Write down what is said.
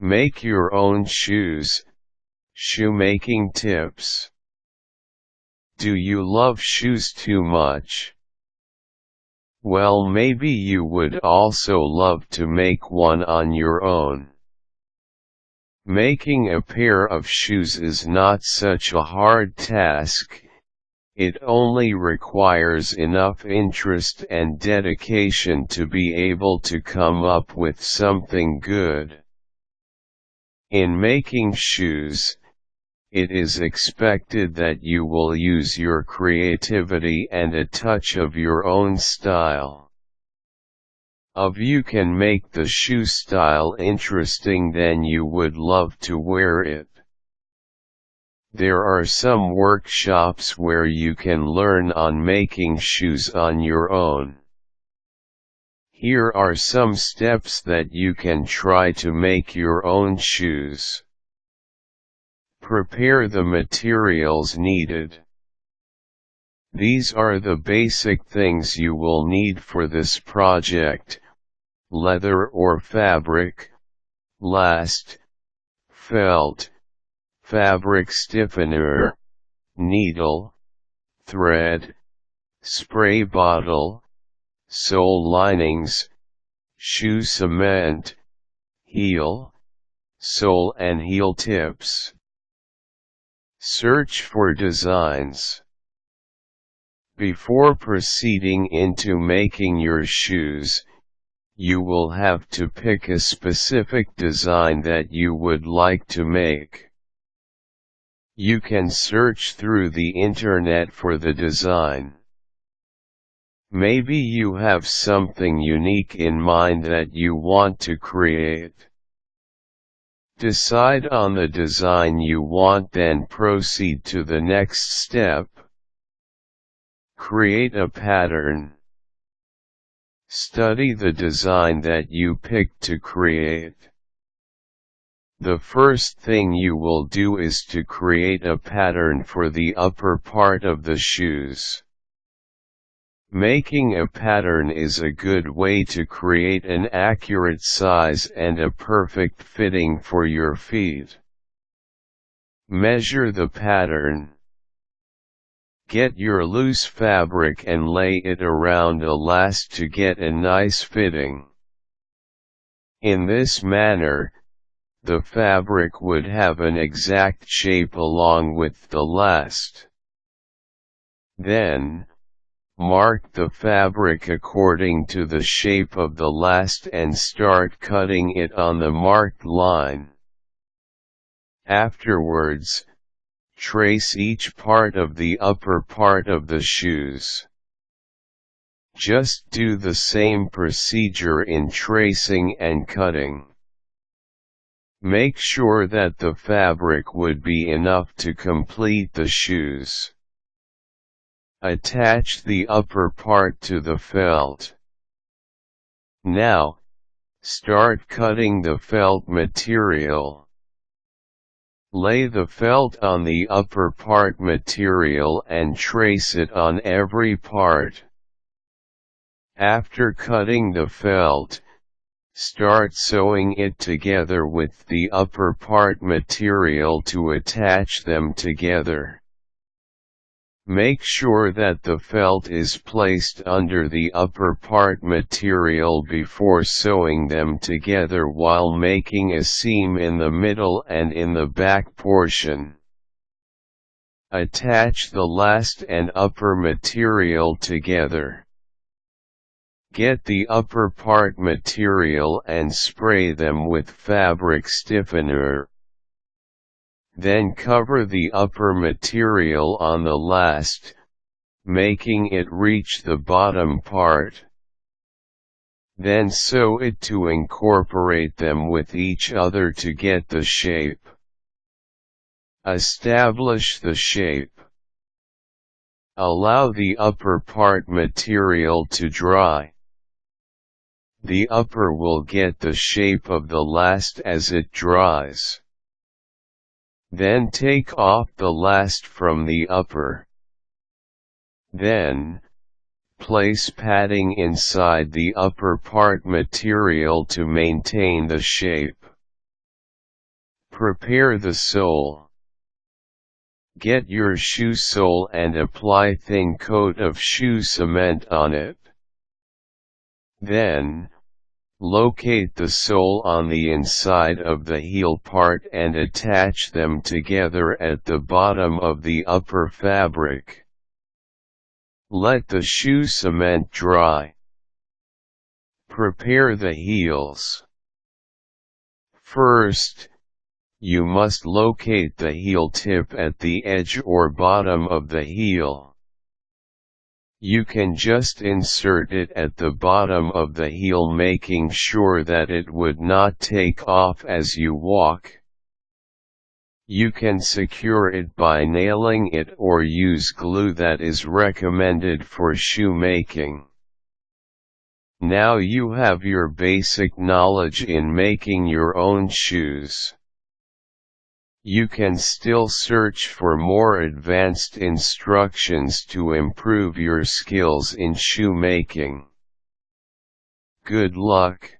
Make your own shoes. Shoemaking tips. Do you love shoes too much? Well, maybe you would also love to make one on your own. Making a pair of shoes is not such a hard task. It only requires enough interest and dedication to be able to come up with something good. In making shoes, it is expected that you will use your creativity and a touch of your own style. If you can make the shoe style interesting, then you would love to wear it. There are some workshops where you can learn on making shoes on your own. Here are some steps that you can try to make your own shoes. Prepare the materials needed. These are the basic things you will need for this project: leather or fabric, last, felt, fabric stiffener, needle, thread, spray bottle, sole linings, shoe cement, heel, sole and heel tips. Search for designs. Before proceeding into making your shoes, you will have to pick a specific design that you would like to make. You can search through the internet for the design. Maybe you have something unique in mind that you want to create. Decide on the design you want, then proceed to the next step. Create a pattern. Study the design that you picked to create. The first thing you will do is to create a pattern for the upper part of the shoes. Making a pattern is a good way to create an accurate size and a perfect fitting for your feet. Measure the pattern. Get your loose fabric and lay it around a last to get a nice fitting. In this manner, the fabric would have an exact shape along with the last. Then, mark the fabric according to the shape of the last and start cutting it on the marked line. Afterwards, trace each part of the upper part of the shoes. Just do the same procedure in tracing and cutting. Make sure that the fabric would be enough to complete the shoes. Attach the upper part to the felt. Now, start cutting the felt material. Lay the felt on the upper part material and trace it on every part. After cutting the felt, start sewing it together with the upper part material to attach them together. Make sure that the felt is placed under the upper part material before sewing them together while making a seam in the middle and in the back portion. Attach the last and upper material together. Get the upper part material and spray them with fabric stiffener. Then cover the upper material on the last, making it reach the bottom part. Then sew it to incorporate them with each other to get the shape. Establish the shape. Allow the upper part material to dry. The upper will get the shape of the last as it dries. Then take off the last from the upper. Then, place padding inside the upper part material to maintain the shape. Prepare the sole. Get your shoe sole and apply thin coat of shoe cement on it. Then, locate the sole on the inside of the heel part and attach them together at the bottom of the upper fabric. Let the shoe cement dry. Prepare the heels. First, you must locate the heel tip at the edge or bottom of the heel. You can just insert it at the bottom of the heel, making sure that it would not take off as you walk. You can secure it by nailing it or use glue that is recommended for shoemaking. Now you have your basic knowledge in making your own shoes. You can still search for more advanced instructions to improve your skills in shoemaking. Good luck.